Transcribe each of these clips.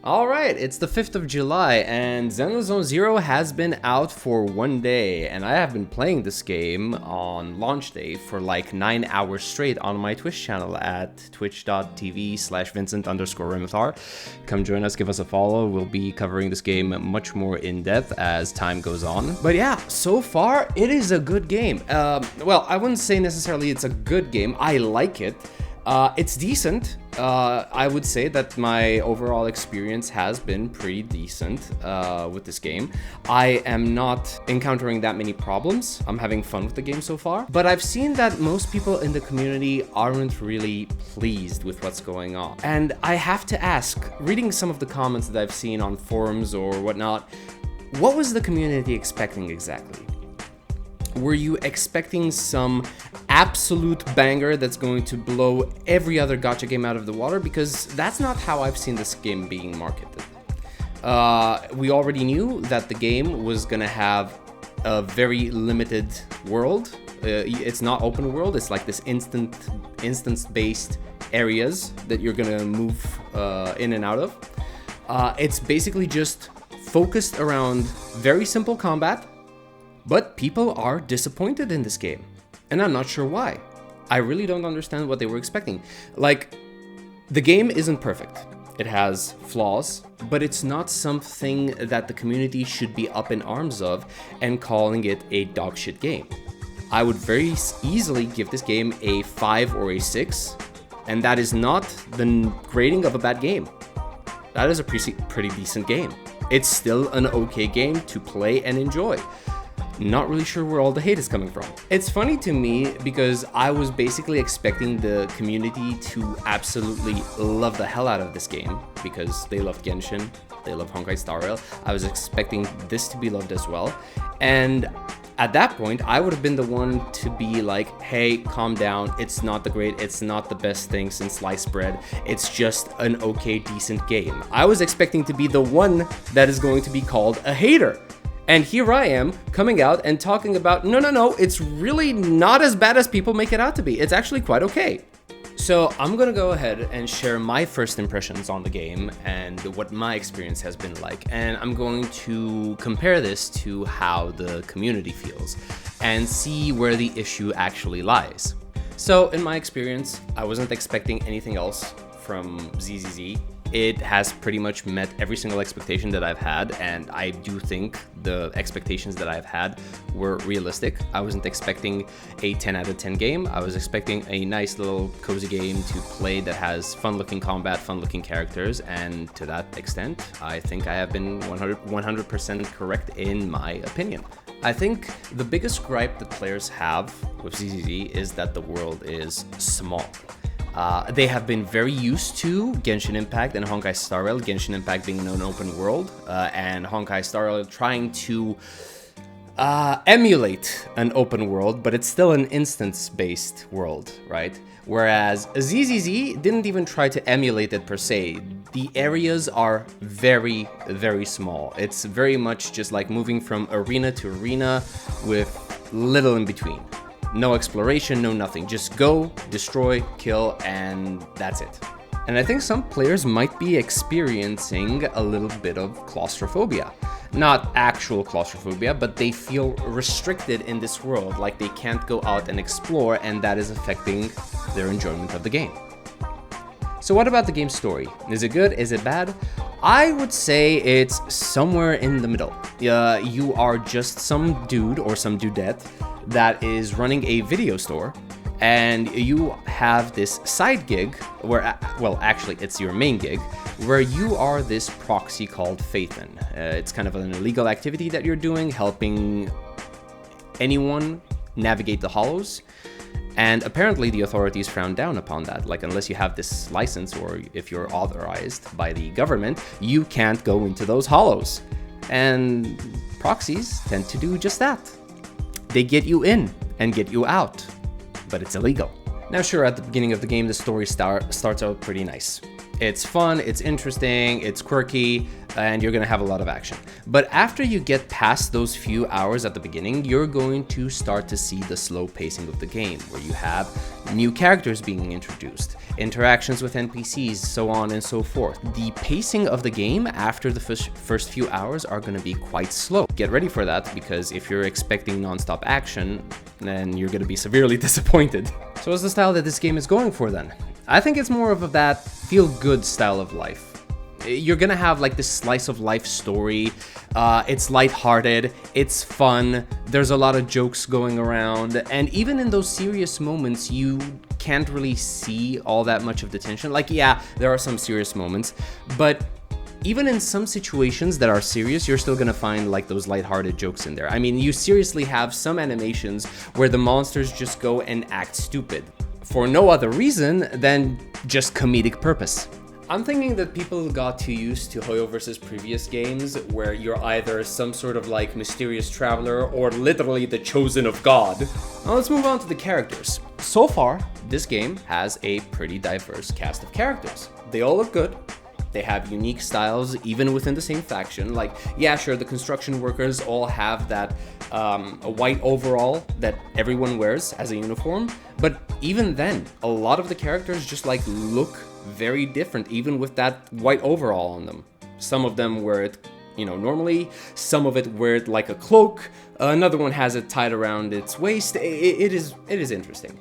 Alright, it's the 5th of July, and Zenless Zone Zero has been out for 1 day, and I have been playing this game on launch day for like 9 hours straight on my Twitch channel at twitch.tv/Vyncent_Remethar. Come join us, give us a follow. We'll be covering this game much more in depth as time goes on. But yeah, so far, it is a good game. Well, I wouldn't say necessarily it's a good game. I like it. It's decent. I would say that my overall experience has been pretty decent with this game. I am not encountering that many problems. I'm having fun with the game so far. But I've seen that most people in the community aren't really pleased with what's going on. And I have to ask, reading some of the comments that I've seen on forums or whatnot, what was the community expecting exactly? Were you expecting some absolute banger that's going to blow every other gacha game out of the water? Because that's not how I've seen this game being marketed. We already knew that the game was gonna have a very limited world. It's not open world, it's like this instance-based areas that you're gonna move in and out of. It's basically just focused around very simple combat, but people are disappointed in this game, and I'm not sure why. I really don't understand what they were expecting. Like, the game isn't perfect. It has flaws, but it's not something that the community should be up in arms of and calling it a dogshit game. I would very easily give this game a 5 or a 6, and that is not the grading of a bad game. That is a pretty decent game. It's still an okay game to play and enjoy. Not really sure where all the hate is coming from. It's funny to me because I was basically expecting the community to absolutely love the hell out of this game because they love Genshin, they love Honkai Star Rail. I was expecting this to be loved as well. And at that point, I would have been the one to be like, hey, calm down. It's not the best thing since sliced bread. It's just an okay, decent game. I was expecting to be the one that is going to be called a hater. And here I am coming out and talking about, no, it's really not as bad as people make it out to be. It's actually quite okay. So I'm gonna go ahead and share my first impressions on the game and what my experience has been like. And I'm going to compare this to how the community feels and see where the issue actually lies. So in my experience, I wasn't expecting anything else from ZZZ. It has pretty much met every single expectation that I've had, and I do think the expectations that I've had were realistic. I wasn't expecting a 10 out of 10 game. I was expecting a nice little cozy game to play that has fun-looking combat, fun-looking characters, and to that extent, I think I have been 100% correct in my opinion. I think the biggest gripe that players have with ZZZ is that the world is small. They have been very used to Genshin Impact and Honkai Star Rail, Genshin Impact being an open world, and Honkai Star Rail trying to emulate an open world, but it's still an instance-based world, right? Whereas ZZZ didn't even try to emulate it per se. The areas are very, very small. It's very much just like moving from arena to arena with little in between. No exploration, no nothing. Just go, destroy, kill, and that's it. And I think some players might be experiencing a little bit of claustrophobia. Not actual claustrophobia, but they feel restricted in this world, like they can't go out and explore, and that is affecting their enjoyment of the game. So what about the game's story? Is it good? Is it bad? I would say it's somewhere in the middle. You are just some dude or some dudette that is running a video store, and you have this side gig where, well, actually it's your main gig, where you are this proxy called Phaethon. It's kind of an illegal activity that you're doing, helping anyone navigate the hollows. And apparently the authorities frown down upon that. Like, unless you have this license or if you're authorized by the government, you can't go into those hollows. And proxies tend to do just that. They get you in and get you out, but it's illegal. Now sure, at the beginning of the game, the story starts out pretty nice. It's fun, it's interesting, it's quirky, and you're gonna have a lot of action. But after you get past those few hours at the beginning, you're going to start to see the slow pacing of the game, where you have new characters being introduced, interactions with NPCs, so on and so forth. The pacing of the game after the first few hours are gonna be quite slow. Get ready for that, because if you're expecting non-stop action, then you're gonna be severely disappointed. So what's the style that this game is going for then? I think it's more of that feel-good style of life. You're gonna have like this slice of life story. It's lighthearted, it's fun, there's a lot of jokes going around, and even in those serious moments, you can't really see all that much of the tension. Like, yeah, there are some serious moments, but even in some situations that are serious, you're still gonna find like those lighthearted jokes in there. I mean, you seriously have some animations where the monsters just go and act stupid for no other reason than just comedic purpose. I'm thinking that people got too used to Hoyoverse's previous games, where you're either some sort of like mysterious traveler or literally the chosen of God. Now let's move on to the characters. So far, this game has a pretty diverse cast of characters. They all look good. They have unique styles, even within the same faction. Like, yeah, sure, the construction workers all have that a white overall that everyone wears as a uniform. But even then, a lot of the characters just like look very different, even with that white overall on them. Some of them wear it, normally. Some of it wear it like a cloak. Another one has it tied around its waist. It is interesting.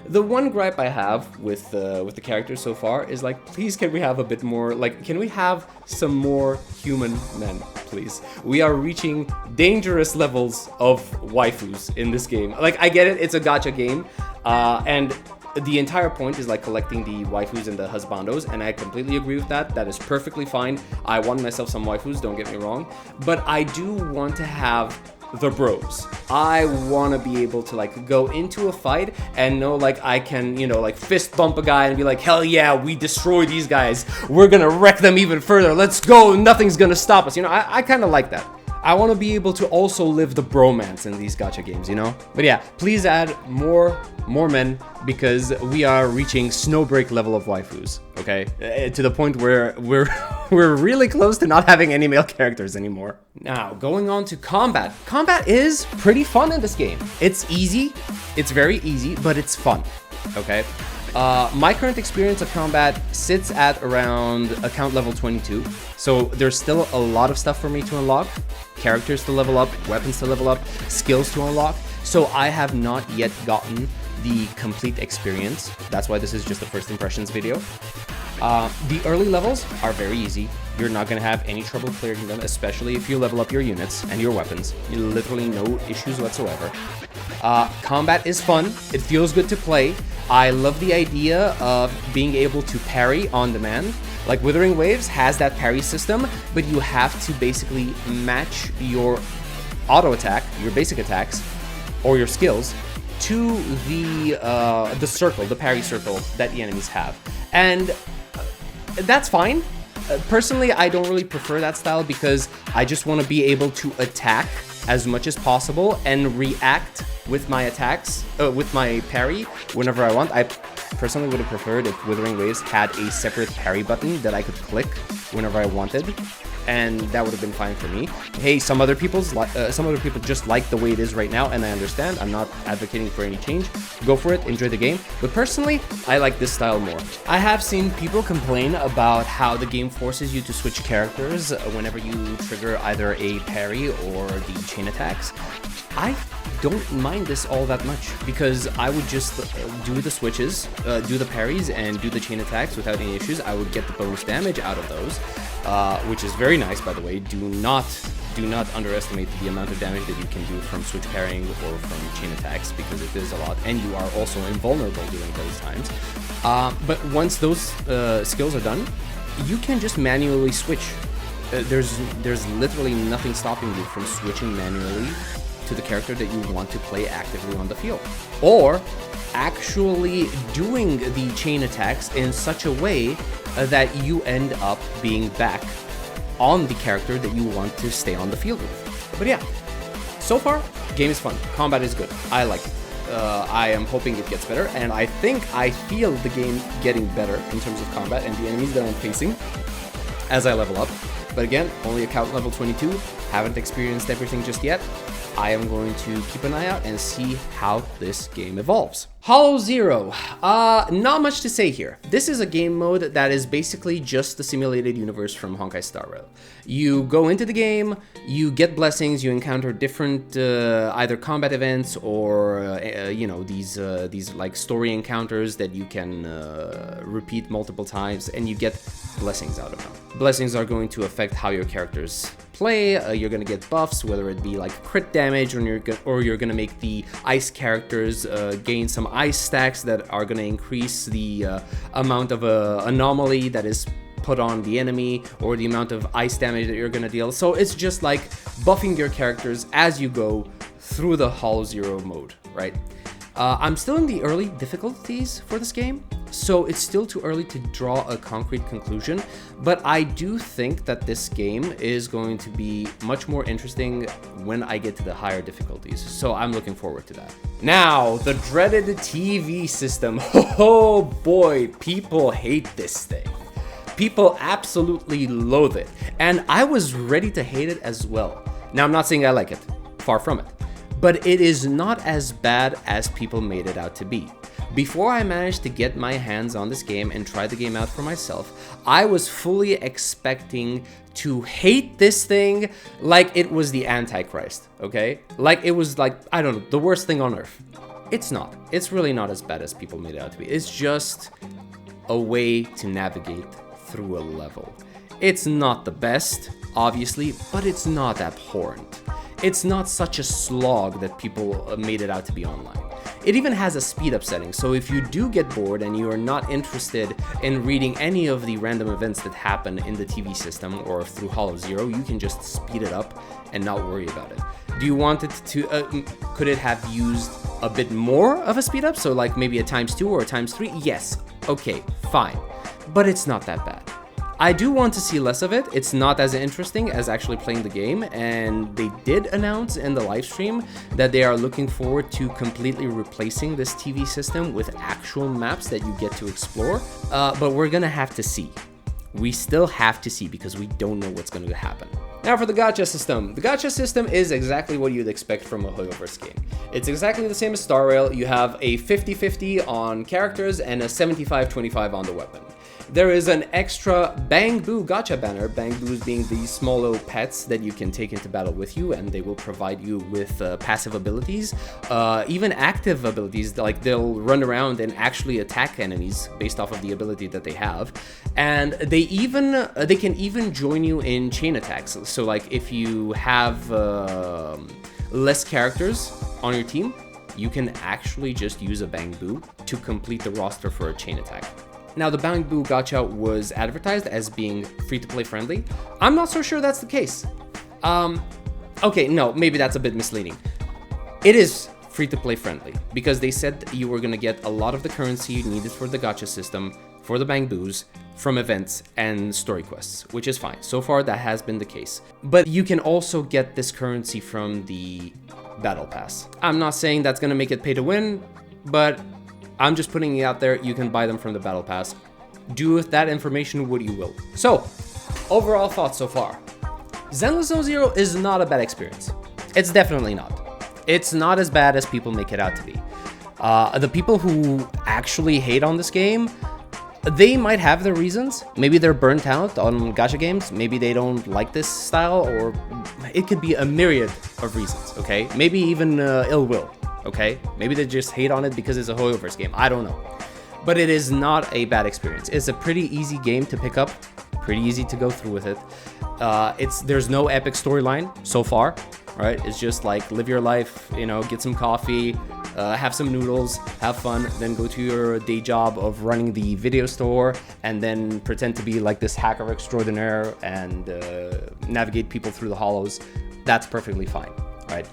The one gripe I have with the characters so far is like, please, can we have a bit more, like, can we have some more human men, please? We are reaching dangerous levels of waifus in this game. Like, I get it, it's a gacha game, and the entire point is like collecting the waifus and the husbandos, and I completely agree with that. That is perfectly fine. I want myself some waifus, don't get me wrong, but I do want to have the bros. I want to be able to like go into a fight and know like I can, like fist bump a guy and be like, hell yeah, we destroy these guys. We're gonna wreck them even further. Let's go. Nothing's gonna stop us. I kind of like that. I want to be able to also live the bromance in these gacha games, But yeah, please add more men, because we are reaching snowbreak level of waifus, okay? To the point where we're really close to not having any male characters anymore. Now, going on to combat. Combat is pretty fun in this game. It's easy, it's very easy, but it's fun, okay? My current experience of combat sits at around account level 22, so there's still a lot of stuff for me to unlock, characters to level up, weapons to level up, skills to unlock, so I have not yet gotten the complete experience. That's why this is just a first impressions video. The early levels are very easy. You're not going to have any trouble clearing them, especially if you level up your units and your weapons. Literally no issues whatsoever. Combat is fun. It feels good to play. I love the idea of being able to parry on demand. Like Withering Waves has that parry system, but you have to basically match your auto attack, your basic attacks, or your skills to the circle, the parry circle that the enemies have. And that's fine. Personally, I don't really prefer that style because I just want to be able to attack as much as possible and react with my attacks, with my parry whenever I want. I personally would have preferred if Withering Waves had a separate parry button that I could click whenever I wanted, and that would have been fine for me. Hey, some other people just like the way it is right now, and I understand. I'm not advocating for any change. Go for it, enjoy the game. But personally, I like this style more. I have seen people complain about how the game forces you to switch characters whenever you trigger either a parry or the chain attacks. I don't mind this all that much because I would just do the switches, do the parries, and do the chain attacks without any issues. I would get the bonus damage out of those, which is very nice, by the way. Do not underestimate the amount of damage that you can do from switch parrying or from chain attacks, because it is a lot, and you are also invulnerable during those times. But once those skills are done, you can just manually switch. There's literally nothing stopping you from switching manually to the character that you want to play actively on the field, or actually doing the chain attacks in such a way that you end up being back on the character that you want to stay on the field with. But yeah, so far, game is fun. Combat is good. I like it. I am hoping it gets better, and I feel the game getting better in terms of combat and the enemies that I'm facing as I level up. But again, only account level 22, haven't experienced everything just yet. I am going to keep an eye out and see how this game evolves. HoYoZero, not much to say here. This is a game mode that is basically just the simulated universe from Honkai Star Rail. You go into the game, you get blessings, you encounter different either combat events or you know, these like story encounters that you can repeat multiple times, and you get blessings out of them. Blessings are going to affect how your characters play. You're gonna get buffs, whether it be like crit damage, or you're gonna make the ice characters gain some ice stacks that are gonna increase the amount of anomaly that is put on the enemy, or the amount of ice damage that you're gonna deal. So it's just like buffing your characters as you go through the HoYoZero mode, right? I'm still in the early difficulties for this game, so it's still too early to draw a concrete conclusion, but I do think that this game is going to be much more interesting when I get to the higher difficulties, so I'm looking forward to that. Now, the dreaded TV system. Oh boy, people hate this thing. People absolutely loathe it, and I was ready to hate it as well. Now, I'm not saying I like it, far from it, but it is not as bad as people made it out to be. Before I managed to get my hands on this game and try the game out for myself, I was fully expecting to hate this thing like it was the Antichrist, okay? Like it was like, I don't know, the worst thing on earth. It's not. It's really not as bad as people made it out to be. It's just a way to navigate through a level. It's not the best, obviously, but it's not abhorrent. It's not such a slog that people made it out to be online. It even has a speed up setting, so if you do get bored and you are not interested in reading any of the random events that happen in the TV system or through HoYoZero, you can just speed it up and not worry about it. Do you want it to, could it have used a bit more of a speed up? So like maybe a ×2 or a ×3? Yes, okay, fine, but it's not that bad. I do want to see less of it. It's not as interesting as actually playing the game, and they did announce in the live stream that they are looking forward to completely replacing this TV system with actual maps that you get to explore, but we're gonna have to see. We still have to see because we don't know what's going to happen. Now for the gacha system. The gacha system is exactly what you'd expect from a Hoyoverse game. It's exactly the same as Star Rail. You have a 50-50 on characters and a 75-25 on the weapon. There is an extra Bang Boo gacha banner, Bang Boos being these small little pets that you can take into battle with you, and they will provide you with passive abilities, even active abilities, like they'll run around and actually attack enemies based off of the ability that they have. And they can even join you in chain attacks. So like if you have less characters on your team, you can actually just use a Bang Boo to complete the roster for a chain attack. Now, the Bang Boo gacha was advertised as being free-to-play friendly. I'm not so sure that's the case. Okay, no, maybe that's a bit misleading. It is free-to-play friendly because they said that you were going to get a lot of the currency needed for the gacha system for the Bang Boos from events and story quests, which is fine. So far, that has been the case. But you can also get this currency from the Battle Pass. I'm not saying that's going to make it pay to win, but I'm just putting it out there. You can buy them from the Battle Pass. Do with that information what you will. So, overall thoughts so far. Zenless Zone Zero is not a bad experience. It's definitely not. It's not as bad as people make it out to be. The people who actually hate on this game, they might have their reasons. Maybe they're burnt out on gacha games. Maybe they don't like this style, or it could be a myriad of reasons, okay? Maybe even ill will. Okay, maybe they just hate on it because it's a Hoyoverse game. I don't know. But it is not a bad experience. It's a pretty easy game to pick up, pretty easy to go through with it. There's no epic storyline so far, right? It's just like live your life, you know, get some coffee, have some noodles, have fun, then go to your day job of running the video store, and then pretend to be like this hacker extraordinaire and navigate people through the hollows. That's perfectly fine, right?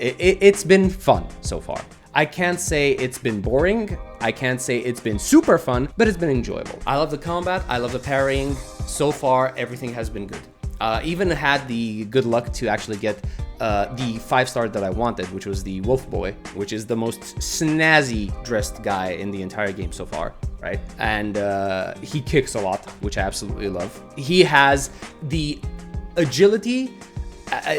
It's been fun so far. I can't say it's been boring. I can't say it's been super fun, but it's been enjoyable. I love the combat. I love the parrying. So far, everything has been good. Even had the good luck to actually get the 5-star that I wanted, which was the Wolf Boy, which is the most snazzy dressed guy in the entire game so far, right? And he kicks a lot, which I absolutely love. He has the agility,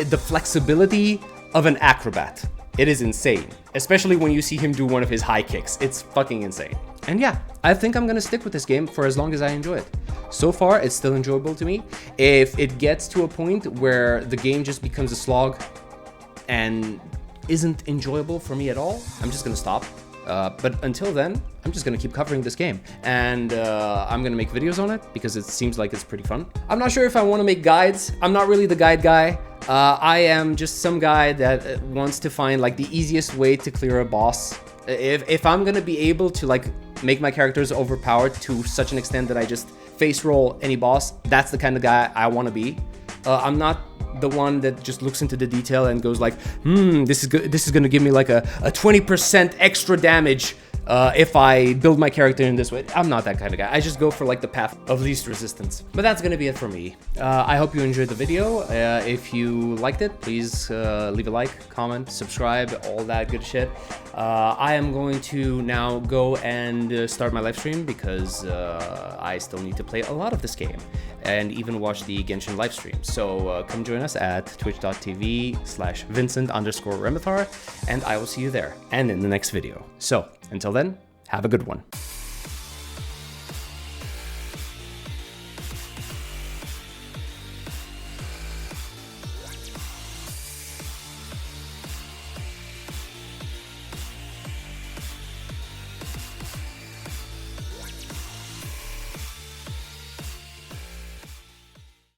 the flexibility of an acrobat. It is insane, especially when you see him do one of his high kicks. It's fucking insane. And yeah, I think I'm gonna stick with this game for as long as I enjoy it. So far, it's still enjoyable to me. If it gets to a point where the game just becomes a slog and isn't enjoyable for me at all, I'm just gonna stop. But until then, I'm just gonna keep covering this game, and I'm gonna make videos on it because it seems like it's pretty fun. I'm not sure if I want to make guides. I'm not really the guide guy. I am just some guy that wants to find like the easiest way to clear a boss. If I'm gonna be able to like make my characters overpowered to such an extent that I just face roll any boss, that's the kind of guy I want to be. I'm not the one that just looks into the detail and goes like, this is good. This is gonna give me like a 20% extra damage if I build my character in this way. I'm not that kind of guy. I just go for like the path of least resistance. But that's gonna be it for me. I hope you enjoyed the video. If you liked it, please leave a like, comment, subscribe, all that good shit. I am going to now go and start my live stream because I still need to play a lot of this game and even watch the Genshin live stream. So come join us at twitch.tv/Vyncent_Remethar, and I will see you there and in the next video. So until then, have a good one.